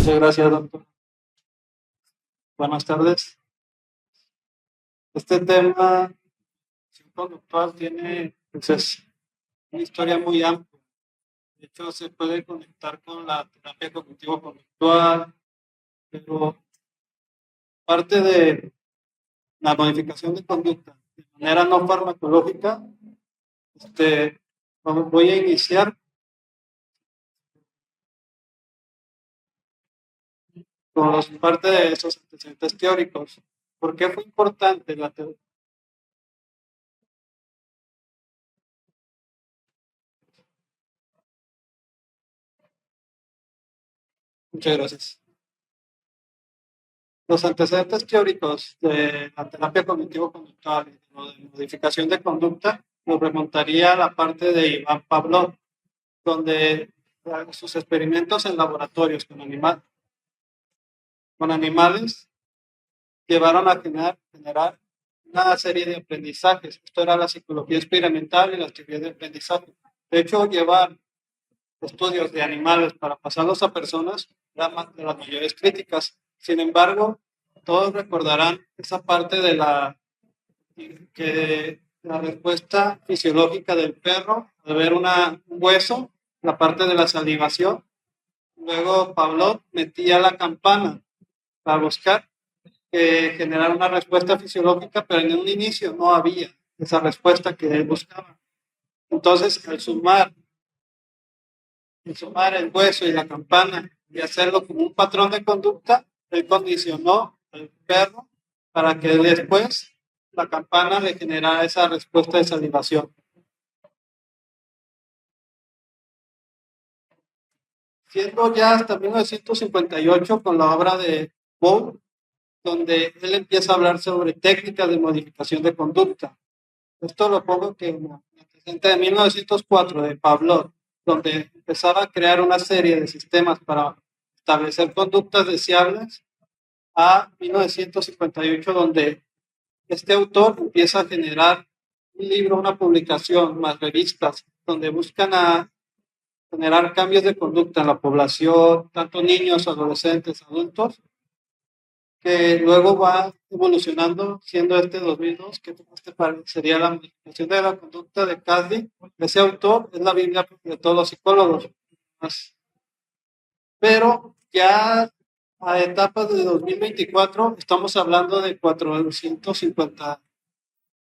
Muchas gracias, doctor. Buenas tardes. Este tema conductual tiene, pues es una historia muy amplia. De hecho, se puede conectar con la terapia cognitivo-conductual, pero parte de la modificación de conducta de manera no farmacológica, voy a iniciar con parte de esos antecedentes teóricos. ¿Por qué fue importante la teoría? Muchas gracias. Los antecedentes teóricos de la terapia cognitivo-conductual y de modificación de conducta nos remontaría a la parte de Iván Pavlov, donde sus experimentos en laboratorios con animales llevaron a generar una serie de aprendizajes. Esto era la psicología experimental y las teorías de aprendizaje. De hecho, llevar estudios de animales para pasarlos a personas era una de las mayores críticas. Sin embargo, todos recordarán esa parte de la respuesta fisiológica del perro de ver un hueso, la parte de la salivación. Luego Pavlov metía la campana para buscar generar una respuesta fisiológica, pero en un inicio no había esa respuesta que él buscaba. Entonces, al sumar el hueso y la campana y hacerlo como un patrón de conducta, él condicionó al perro para que después la campana le generara esa respuesta de salivación. Siendo ya hasta 1958 con la obra de Bow, donde él empieza a hablar sobre técnicas de modificación de conducta. Esto lo pongo que en antecedente de 1904 de Pavlov, donde empezaba a crear una serie de sistemas para establecer conductas deseables, a 1958, donde este autor empieza a generar un libro, una publicación, más revistas, donde buscan a generar cambios de conducta en la población, tanto niños, adolescentes, adultos, que luego va evolucionando, siendo este 2002, que sería la modificación de la conducta de Caddy. Ese autor es la Biblia de todos los psicólogos. Pero ya a etapas de 2024 estamos hablando de 450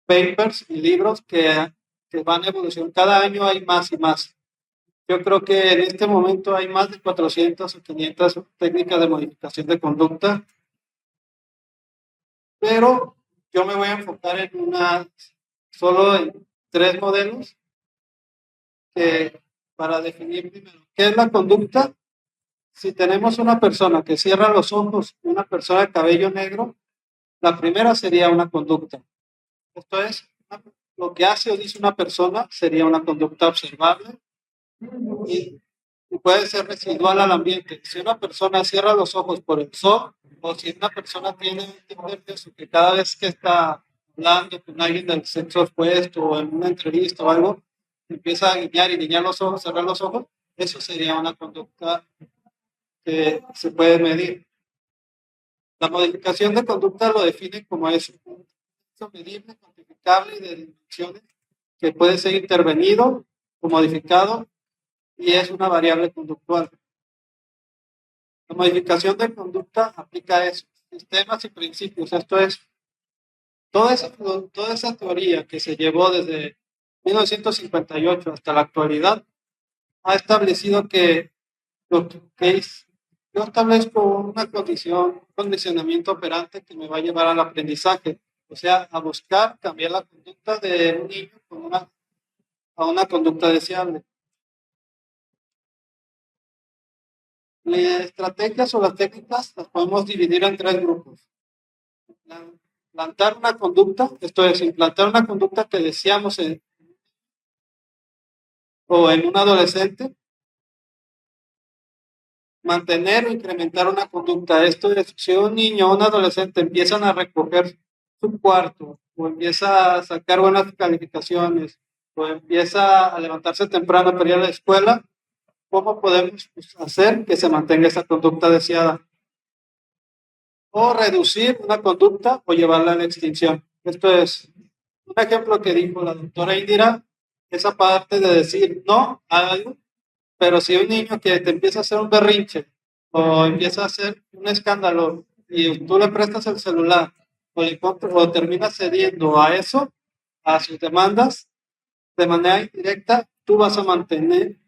papers y libros que van a evolucionar. Cada año hay más y más. Yo creo que en este momento hay más de 400 o 500 técnicas de modificación de conducta, pero yo me voy a enfocar solo en 3 modelos para definir primero qué es la conducta. Si tenemos una persona que cierra los ojos, una persona de cabello negro, la primera sería una conducta. Esto es, lo que hace o dice una persona sería una conducta observable y puede ser residual al ambiente. Si una persona cierra los ojos por el sol, o si una persona tiene un tipo nervioso que cada vez que está hablando con alguien del sexo opuesto o en una entrevista o algo, empieza a guiñar los ojos, cerrar los ojos, eso sería una conducta que se puede medir. La modificación de conducta lo define como eso, un medible, cuantificable y de dimensiones que puede ser intervenido o modificado y es una variable conductual. La modificación de conducta aplica a esos sistemas y principios. Esto es, toda esa teoría que se llevó desde 1958 hasta la actualidad ha establecido que lo que es, yo establezco una condición, un condicionamiento operante que me va a llevar al aprendizaje, o sea, a buscar cambiar la conducta de un niño a una conducta deseable. Las estrategias o las técnicas las podemos dividir en 3 grupos. Implantar una conducta, esto es, implantar una conducta que deseamos en un adolescente. Mantener o incrementar una conducta. Esto es, si un niño o un adolescente empiezan a recoger su cuarto, o empieza a sacar buenas calificaciones, o empieza a levantarse temprano para ir a la escuela, cómo podemos hacer que se mantenga esa conducta deseada. O reducir una conducta o llevarla a la extinción. Esto es un ejemplo que dijo la doctora Indira, esa parte de decir no a algo, pero si un niño que te empieza a hacer un berrinche o empieza a hacer un escándalo y tú le prestas el celular o terminas cediendo a eso, a sus demandas, de manera indirecta, tú vas a mantener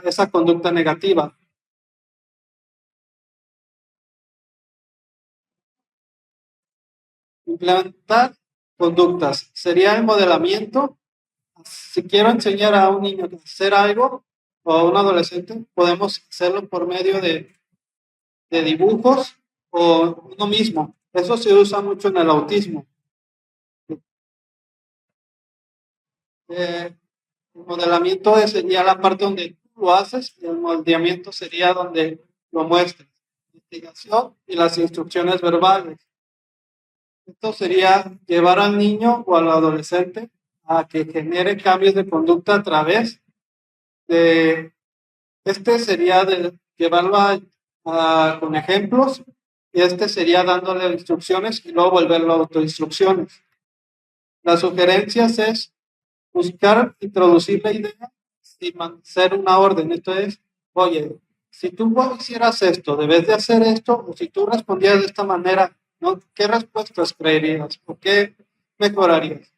esa conducta negativa. Implementar conductas sería el modelamiento. Si quiero enseñar a un niño a hacer algo o a un adolescente, podemos hacerlo por medio de dibujos o uno mismo. Eso se usa mucho en el autismo. El modelamiento sería la parte donde tú lo haces y el moldeamiento sería donde lo muestras. La investigación y las instrucciones verbales. Esto sería llevar al niño o al adolescente a que genere cambios de conducta a través de, sería de llevarlo con ejemplos y sería dándole instrucciones y luego volverlo a autoinstrucciones. Las sugerencias es buscar introducir la idea sin hacer una orden. Entonces, oye, si tú hicieras esto, debes de hacer esto, o si tú respondieras de esta manera, ¿no? ¿Qué respuestas creerías? ¿O qué mejorarías?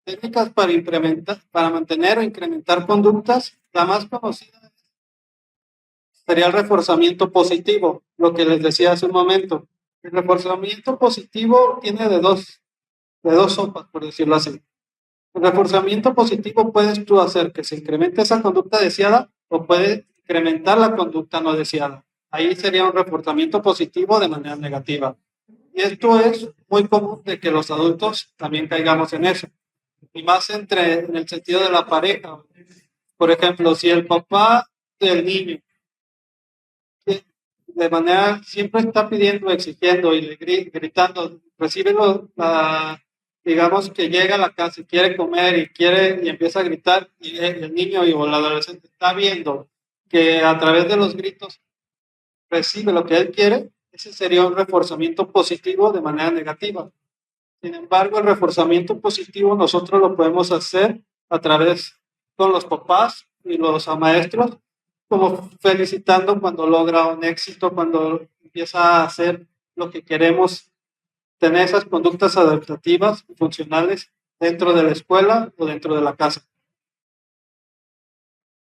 Técnicas para incrementar, para mantener o incrementar conductas, la más conocida sería el reforzamiento positivo, lo que les decía hace un momento. El reforzamiento positivo tiene de dos sopas, por decirlo así. El reforzamiento positivo puedes tú hacer que se incremente esa conducta deseada o puede incrementar la conducta no deseada. Ahí sería un reforzamiento positivo de manera negativa. Y esto es muy común de que los adultos también caigamos en eso. Y más en el sentido de la pareja. Por ejemplo, si el papá del niño de manera siempre está pidiendo, exigiendo y gritando, recibe digamos que llega a la casa y quiere comer y empieza a gritar y el niño o el adolescente está viendo que a través de los gritos recibe lo que él quiere, ese sería un reforzamiento positivo de manera negativa. Sin embargo, el reforzamiento positivo nosotros lo podemos hacer a través con los papás y los maestros, como felicitando cuando logra un éxito, cuando empieza a hacer lo que queremos, tener esas conductas adaptativas y funcionales dentro de la escuela o dentro de la casa.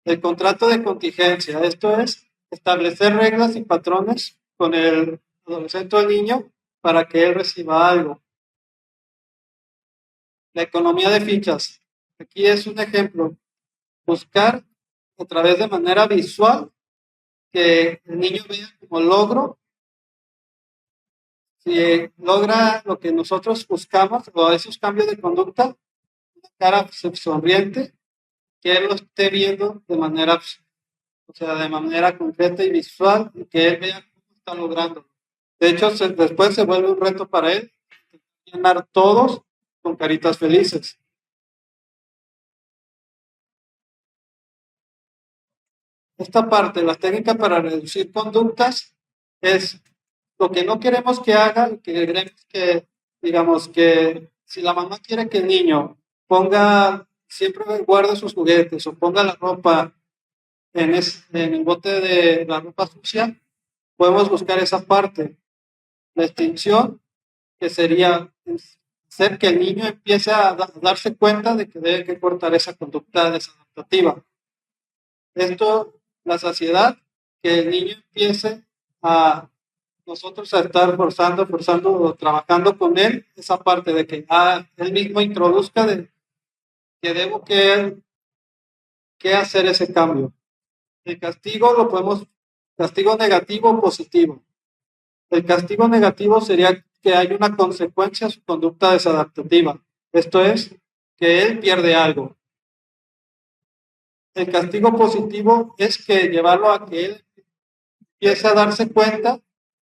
El contrato de contingencia, esto es establecer reglas y patrones con el adolescente o el niño para que él reciba algo. La economía de fichas. Aquí es un ejemplo. Buscar a través de manera visual que el niño vea como logro. Si logra lo que nosotros buscamos o esos cambios de conducta, una cara sonriente, que él lo esté viendo de manera, o sea, de manera concreta y visual, y que él vea cómo está logrando. De hecho, después se vuelve un reto para él llenar todos con caritas felices. Esta parte, las técnicas para reducir conductas, es lo que no queremos que haga, que queremos que, digamos, que si la mamá quiere que el niño siempre guarde sus juguetes o ponga la ropa en el bote de la ropa sucia, podemos buscar esa parte. La extinción, que sería hacer que el niño empiece a darse cuenta de que debe que cortar esa conducta desadaptativa. Esto, la saciedad, que el niño empiece a nosotros a estar forzando, trabajando con él, esa parte de que él mismo introduzca de que debo que hacer ese cambio. El castigo lo podemos, castigo negativo o positivo. El castigo negativo sería que hay una consecuencia a su conducta desadaptativa. Esto es, que él pierde algo. El castigo positivo es que llevarlo a que él empiece a darse cuenta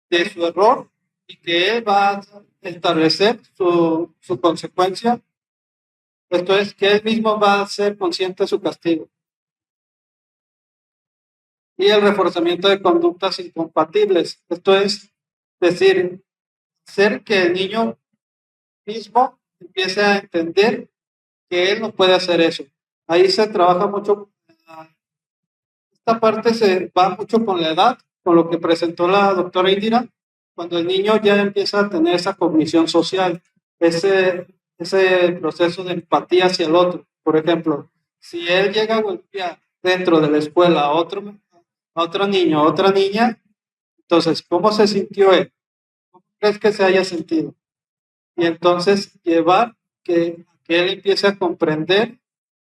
de su error y que él va a establecer su consecuencia Esto es que él mismo va a ser consciente de su castigo. Y el reforzamiento de conductas incompatibles. Esto es decir, hacer que el niño mismo empiece a entender que él no puede hacer eso. Ahí se trabaja mucho. Esta parte se va mucho con la edad, con lo que presentó la doctora Indira, cuando el niño ya empieza a tener esa cognición social, ese proceso de empatía hacia el otro. Por ejemplo, si él llega a golpear dentro de la escuela a otro niño, a otra niña, entonces, ¿cómo se sintió él? ¿Cómo crees que se haya sentido? Y entonces llevar que él empiece a comprender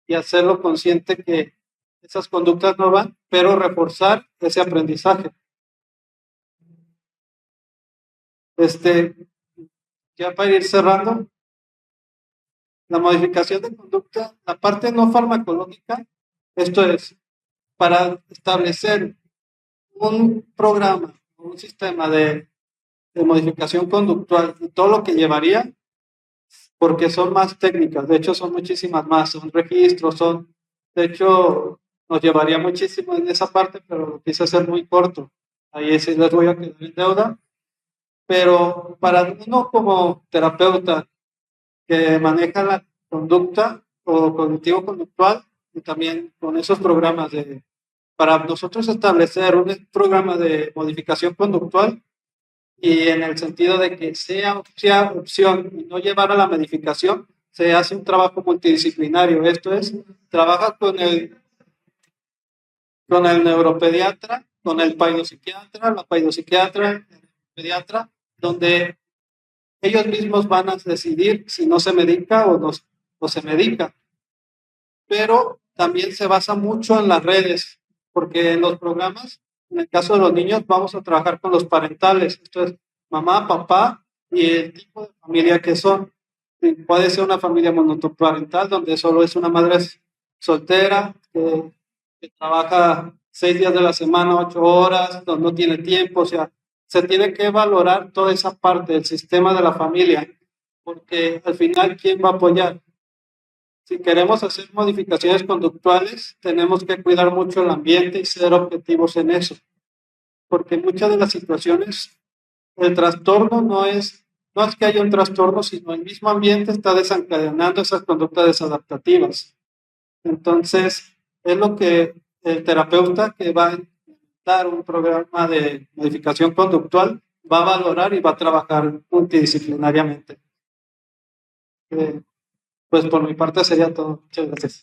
y hacerlo consciente que esas conductas no van, pero reforzar ese aprendizaje. Ya para ir cerrando, la modificación de conducta, la parte no farmacológica, esto es para establecer un programa, un sistema de modificación conductual y todo lo que llevaría, porque son más técnicas, de hecho son muchísimas más, son registros, de hecho nos llevaría muchísimo en esa parte, pero lo quise hacer muy corto, ahí sí les voy a quedar en deuda, pero para uno como terapeuta que maneja la conducta o cognitivo-conductual y también con esos programas para nosotros establecer un programa de modificación conductual y en el sentido de que sea opción y no llevar a la medicación, se hace un trabajo multidisciplinario. Esto es, trabaja con el neuropediatra, con el paidopsiquiatra, la paidopsiquiatra, el pediatra, donde ellos mismos van a decidir si no se medica o se medica. Pero también se basa mucho en las redes, porque en los programas, en el caso de los niños, vamos a trabajar con los parentales. Esto es mamá, papá y el tipo de familia que son. Puede ser una familia monoparental donde solo es una madre soltera que trabaja 6 días de la semana, 8 horas, no tiene tiempo. O sea, se tiene que valorar toda esa parte del sistema de la familia, porque al final, ¿quién va a apoyar? Si queremos hacer modificaciones conductuales, tenemos que cuidar mucho el ambiente y ser objetivos en eso, porque en muchas de las situaciones el trastorno no es que haya un trastorno, sino el mismo ambiente está desencadenando esas conductas desadaptativas. Entonces, es lo que el terapeuta que va a dar un programa de modificación conductual va a valorar y va a trabajar multidisciplinariamente. Pues por mi parte sería todo. Muchas gracias.